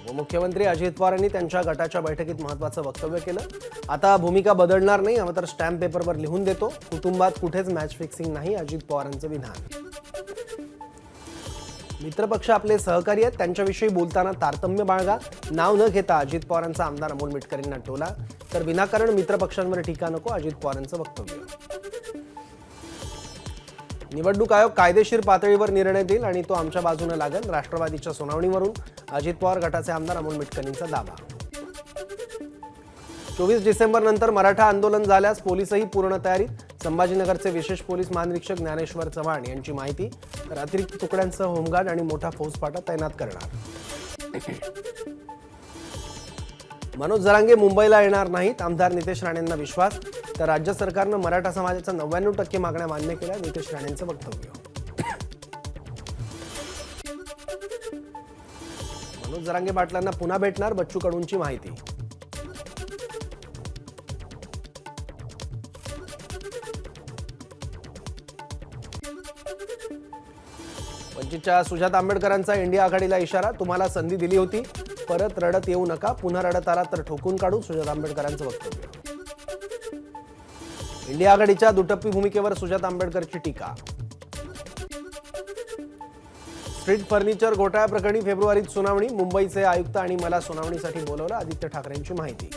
उपमुख्यमंत्री अजित पवार यांनी त्यांच्या गटाच्या बैठकीत महत्त्वाचं वक्तव्य केलं। आता भूमिका बदलणार नाही, मात्र स्टॅम्प पेपरवर लिहून देतो। कुटुंबात कुठेच मॅच फिक्सिंग नाही, अजित पवारांचं विधान। मित्रपक्ष आपले सहकारी आहेत, त्यांच्याविषयी बोलताना तारतम्य बाळगा। नाव न घेता अजित पवारांचा आमदार अमोल मिटकरींना टोला, तर विनाकारण मित्रपक्षांवर टीका नको, अजित पवारांचं वक्तव्य। निवडणूक आयोग कायदेशीर पातळीवर निर्णय देईल आणि तो आमच्या बाजूने लागेल, राष्ट्रवादीच्या सुनावणीवरून अजित पवार गटाचे आमदार अमोल मिटकरींचा दावा। 24 डिसेंबर नंतर मराठा आंदोलन झाल्यास पोलीसही पूर्ण तयारीत, संभाजीनगरचे विशेष पोलीस महानिरीक्षक ज्ञानेश्वर चव्हाण यांची माहिती, तर अतिरिक्त तुकड्यांसह होमगार्ड आणि मोठा फौजफाटा तैनात करणार। मनोज जरांगे मुंबईला येणार नाहीत, आमदार नितेश राणेंना विश्वास, तर राज्य सरकारनं मराठा समाजाच्या 99% मागण्या मान्य केल्या, नितेश राणेंचं वक्तव्य। मनोज जरांगे पाटलांना पुन्हा भेटणार, बच्चू कडूंची माहिती। वंचितच्या सुजाता आंबेडकरांचा इंडिया आघाडीला इशारा, तुम्हाला संधी दिली होती, परत रडत येऊ नका, पुन्हा रडत आला तर ठोकून काढू, सुजाता आंबेडकरांचं वक्तव्य। इंडिया आघाडीच्या दुटप्पी भूमिकेवर सुजाता आंबेडकरची टीका। स्ट्रीट फर्निचर घोटाळ्याप्रकरणी फेब्रुवारीत सुनावणी, मुंबईचे आयुक्त आणि मला सुनावणीसाठी बोलवलं, आदित्य ठाकरेंची माहिती।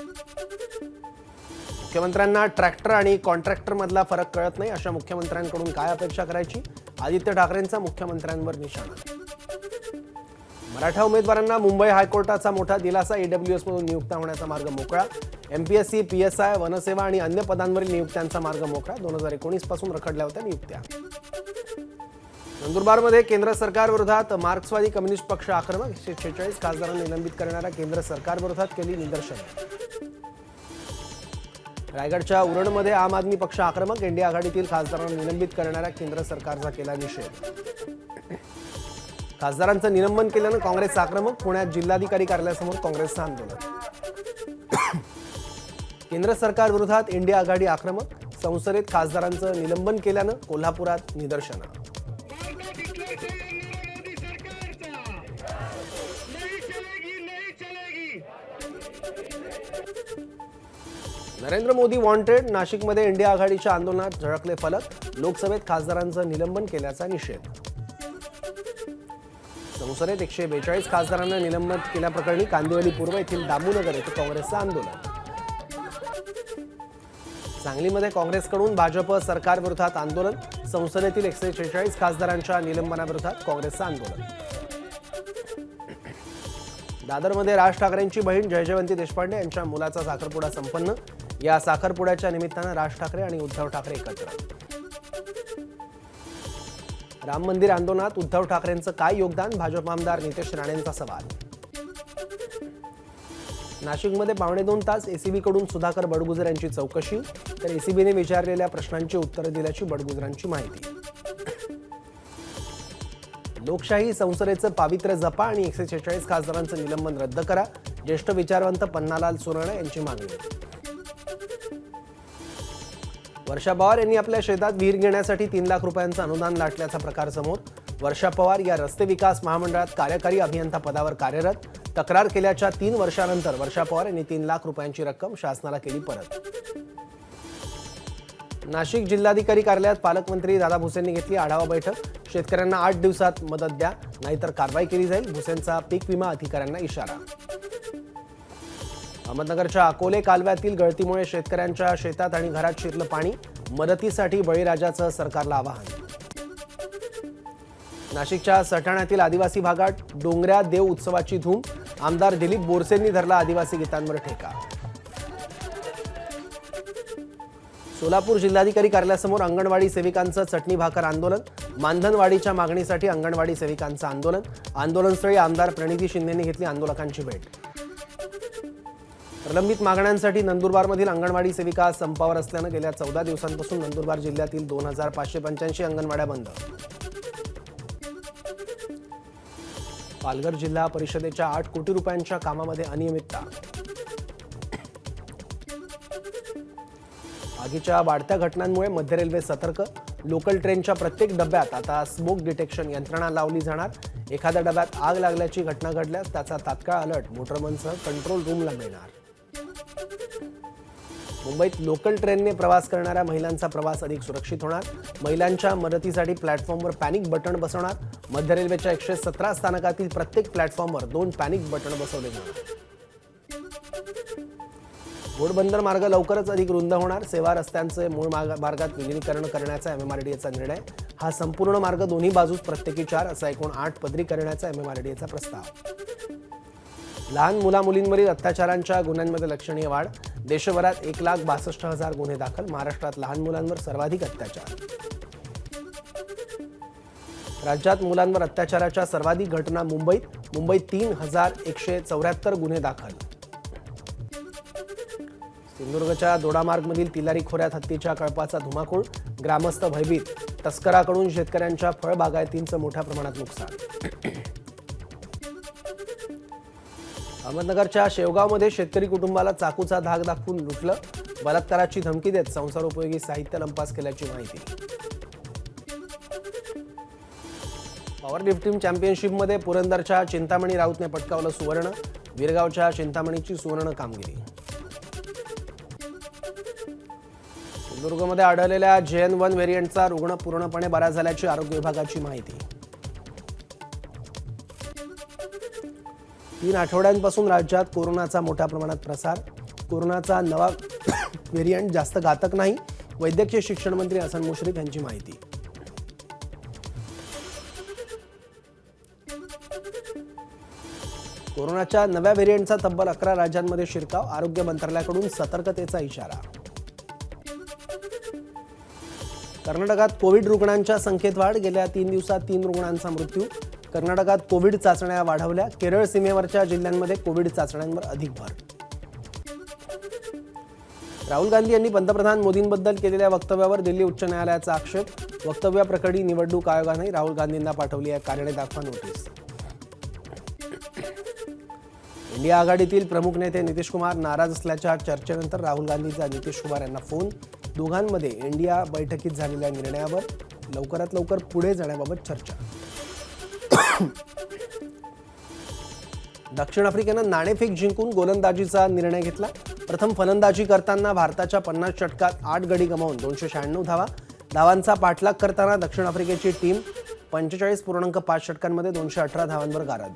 मुख्यमंत्र्यांना ट्रॅक्टर आणि कॉन्ट्रॅक्टर मधला फरक कळत नाही, अशा मुख्यमंत्र्यांकडून काय अपेक्षा करायची, आदित्य ठाकरेंचा मुख्यमंत्र्यांवर निशाणा। मराठा उमेदवारांना मुंबई हायकोर्टाचा मोठा दिलासा, ईडब्ल्यूएस मधून नियुक्त्या होण्याचा मार्ग मोकळा, एमपीएससी, पीएसआय, वनसेवा आणि अन्य पदांवरील नियुक्त्यांचा मार्ग मोकळा, 2019 पासून रखडल्या होत्या नियुक्त्या। नंदुरबारमध्ये केंद्र सरकारविरोधात मार्क्सवादी कम्युनिस्ट पक्ष आक्रमक, 146 खासदारांना निलंबित करणाऱ्या केंद्र सरकारविरोधात केली निदर्शने। रायगडच्या उरणमध्ये आम आदमी पक्ष आक्रमक, इंडिया आघाडीतील खासदारांना निलंबित करणाऱ्या केंद्र सरकारचा केला निषेध। खासदारांचं निलंबन केल्यानं काँग्रेस आक्रमक, पुण्यात जिल्हाधिकारी कार्यालयासमोर काँग्रेसचं आंदोलन। केंद्र सरकार विरोधात इंडिया आघाडी आक्रमक, संसदेत खासदारांचं निलंबन केल्यानं कोल्हापुरात निदर्शनं। नरेंद्र मोदी वॉन्टेड, नाशिकमध्ये इंडिया आघाडीच्या आंदोलनात झळकले फलक, लोकसभेत खासदारांचं निलंबन केल्याचा निषेध। संसदेत 142 खासदारांना निलंबित केल्याप्रकरणी कांदिवली पूर्व येथील दामूनगर येथे काँग्रेसचं आंदोलन। सांगलीमध्ये काँग्रेसकडून भाजप सरकारविरोधात आंदोलन, संसदेतील 146 खासदारांच्या निलंबनाविरोधात काँग्रेसचं आंदोलन। दादरमध्ये राज ठाकरेंची बहीण जयजयवंती देशपांडे यांच्या मुलाचा साखरपुडा संपन्न, या साखरपुड्याच्या निमित्तानं राज ठाकरे आणि उद्धव ठाकरे एकत्र। राम मंदिर आंदोलनात उद्धव ठाकरेंचं काय योगदान, भाजप आमदार नितेश राणेंचा सवाल। नाशिकमध्ये 2.25 तास एसीबीकडून सुधाकर बडगुजर यांची चौकशी, तर एसीबीने विचारलेल्या प्रश्नांची उत्तरं दिल्याची बडगुजरांची माहिती। लोकशाही संसदेचं पावित्र्य जपा आणि 146 खासदारांचं निलंबन रद्द करा, ज्येष्ठ विचारवंत पन्नालाल सुराणा यांची मागणी। वर्षा पवार यांनी आपल्या शेतात विहीर घेण्यासाठी 3 लाख रुपयांचं अनुदान लाटल्याचा प्रकार समोर, वर्षा पवार या रस्ते विकास महामंडळात कार्यकारी अभियंता पदावर कार्यरत, तक्रार केल्याच्या 3 वर्षानंतर वर्षा पवार यांनी 3 लाख रुपयांची रक्कम शासनाला केली परत। नाशिक जिल्हाधिकारी कार्यालयात पालकमंत्री दादा भुसेंनी घेतली आढावा बैठक, शेतकऱ्यांना 8 दिवसात मदत द्या, नाहीतर कारवाई केली जाईल, भुसेंचा पीक विमा अधिकाऱ्यांना इशारा। अहमदनगरच्या अकोले कालव्यातील गळतीमुळे शेतकऱ्यांच्या शेतात आणि घरात शिरलं पाणी, मदतीसाठी बळीराजाचं सरकारला आवाहन। नाशिकच्या सटाण्यातील आदिवासी भागात डोंगऱ्या देव उत्सवाची धूम, आमदार दिलीप बोरसेंनी धरला आदिवासी गीतांवर ठेका। सोलापूर जिल्हाधिकारी कार्यालयासमोर अंगणवाडी सेविकांचं चटणी भाकर आंदोलन, मानधनवाढीच्या मागणीसाठी अंगणवाडी सेविकांचं आंदोलन, आंदोलनस्थळी आमदार प्रणिती शिंदेंनी घेतली आंदोलकांची भेट। प्रलंबित मागण्यांसाठी नंदुरबारमधील अंगणवाडी सेविका संपावर असल्यानं गेल्या 14 दिवसांपासून नंदुरबार जिल्ह्यातील 2585 अंगणवाड्या बंद। पालघर जिल्हा परिषदेच्या 8 कोटी रुपयांच्या कामामध्ये अनियमितता। आगीच्या वाढत्या घटनांमुळे मध्य रेल्वे सतर्क, लोकल ट्रेनच्या प्रत्येक डब्यात आता स्मोक डिटेक्शन यंत्रणा लावली जाणार, एखाद्या डब्यात आग लागल्याची घटना घडल्यास त्याचा तात्काळ अलर्ट मोटरमनसह कंट्रोल रूमला मिळणार. मुंबईत लोकल ट्रेनने प्रवास करणाऱ्या महिलांचा प्रवास अधिक सुरक्षित होणार. महिलांच्या मदतीसाठी प्लॅटफॉर्मवर पॅनिक बटन बसवणार. मध्य रेल्वेच्या 117 स्थानकातील प्रत्येक प्लॅटफॉर्मवर 2 पॅनिक बटन बसवले जाणार. घोडबंदर मार्ग लवकरच अधिक रुंद होणार. सेवा रस्त्यांचे मूळ मार्गात विलिनीकरण करण्याचा MMRDAचा निर्णय. हा संपूर्ण मार्ग दोन्ही बाजूस प्रत्येकी 4 असा एकूण 8 पदरी करण्याचा MMRDAचा प्रस्ताव. लहान मुला-मुलींवरील अत्याचारांच्या गुन्ह्यांमध्ये लक्षणीय वाढ. देशभरात 1,62,000 गुन्हे दाखल. महाराष्ट्रात लहान मुलांवर सर्वाधिक अत्याचार. राज्यात मुलांवर अत्याचाराच्या सर्वाधिक घटना मुंबईत 3,174 गुन्हे दाखल. सिंधुदुर्गच्या दोडामार्गमधील तिलारी खोऱ्यात हत्तीच्या कळपाचा धुमाकूळ. ग्रामस्थ भयभीत. तस्कराकडून शेतकऱ्यांच्या फळबागायतींचं मोठ्या प्रमाणात नुकसान. अहमदनगरच्या शेवगावमध्ये शेतकरी कुटुंबाला चाकूचा धाक दाखवून लुटलं. बलात्काराची धमकी देत संसारोपयोगी साहित्य लंपास केल्याची माहिती. पॉवर लिफ्टिंग चॅम्पियनशिपमध्ये पुरंदरच्या चिंतामणी राऊतने पटकावलं सुवर्ण. विरगावच्या चिंतामणीची सुवर्ण कामगिरी. सिंधुदुर्गमध्ये आढळलेल्या JN1 व्हेरियंटचा रुग्ण पूर्णपणे बरा झाल्याची आरोग्य विभागाची माहिती. 3 आठवड्यांपासून राज्यात कोरोनाचा मोठ्या प्रमाणात प्रसार. कोरोनाचा नवा व्हेरियंट जास्त घातक नाही. वैद्यकीय शिक्षण मंत्री हसन मुश्रीफ यांची माहिती. कोरोनाच्या नव्या व्हेरियंटचा तब्बल 11 राज्यांमध्ये शिरकाव. आरोग्य मंत्रालयाकडून सतर्कतेचा इशारा. कर्नाटकात कोविड रुग्णांच्या संख्येत वाढ. गेल्या 3 दिवसात 3 रुग्णांचा मृत्यू. कर्नाटकात कोविड चाचण्या वाढवल्या. केरळ सीमेवरच्या जिल्ह्यांमध्ये कोविड चाचण्यांवर अधिक भर. राहुल गांधी यांनी पंतप्रधान मोदींबद्दल केलेल्या वक्तव्यावर दिल्ली उच्च न्यायालयाचा आक्षेप. वक्तव्याप्रकरणी निवडणूक आयोगाने राहुल गांधींना पाठवली आहे कारणे दाखवा नोटीस. इंडिया आघाडीतील प्रमुख नेते नितीश कुमार नाराज असल्याच्या चर्चेनंतर राहुल गांधीचा नितीश कुमार यांना फोन. दोघांमध्ये इंडिया बैठकीत झालेल्या निर्णयावर लवकरात लवकर पुढे जाण्याबाबत चर्चा. दक्षिण आफ्रिकेनं नाणेफेक जिंकून गोलंदाजीचा निर्णय घेतला. प्रथम फलंदाजी करताना भारताच्या 50 षटकात 8 गडी गमावून 296 धावांचा पाठलाग करताना दक्षिण आफ्रिकेची टीम 45.5 षटकांमध्ये 218 धावांवर गारद.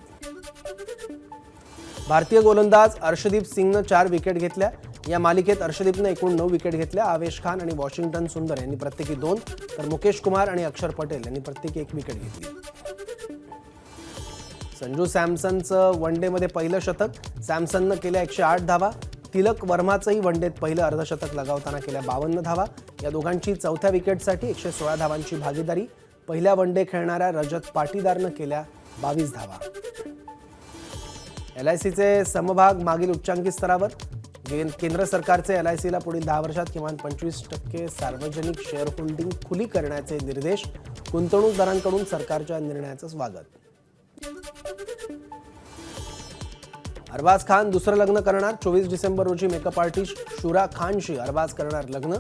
भारतीय गोलंदाज अर्शदीप सिंगनं 4 विकेट घेतल्या. या मालिकेत अर्शदीपनं एकूण 9 विकेट घेतल्या. आवेश खान आणि वॉशिंग्टन सुंदर यांनी प्रत्येकी 2 तर मुकेश कुमार आणि अक्षर पटेल यांनी प्रत्येकी 1 विकेट घेतली. संजू सॅमसनचं वनडेमध्ये पहिलं शतक. सॅमसननं केल्या 108 धावा. तिलक वर्माचंही वनडेत पहिलं अर्धशतक लगावताना केल्या 52 धावा. या दोघांची चौथ्या विकेटसाठी 116 धावांची भागीदारी. पहिल्या वनडे खेळणाऱ्या रजत पाटीदारनं केल्या 22 धावा. LICचे समभाग मागील उच्चांकी स्तरावर. केंद्र सरकारचे LICला पुढील 10 वर्षात किमान 25% सार्वजनिक शेअर होल्डिंग खुली करण्याचे निर्देश. गुंतवणूकदारांकडून सरकारच्या निर्णयाचं स्वागत. अरबाज खान दुसरं लग्न करणार. 24 डिसेंबर रोजी मेकअप आर्टिस्ट शुरा खानशी अरबाज करणार लग्न.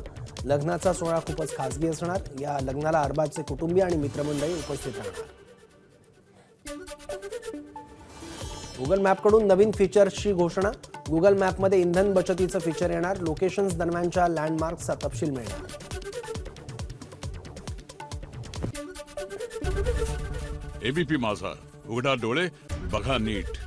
लग्नाचा सोहळा खूपच खासगी असणार. या लग्नाला अरबाजचे कुटुंबीय आणि मित्रमंडळी उपस्थित राहणार. गुगल मॅपकडून नवीन फीचर्सची घोषणा. गुगल मॅपमध्ये इंधन बचतीचं फीचर येणार. लोकेशन्स दरम्यानच्या लँडमार्क्सचा तपशील मिळणार. ABP माझा, उघडा डोळे बघा नीट.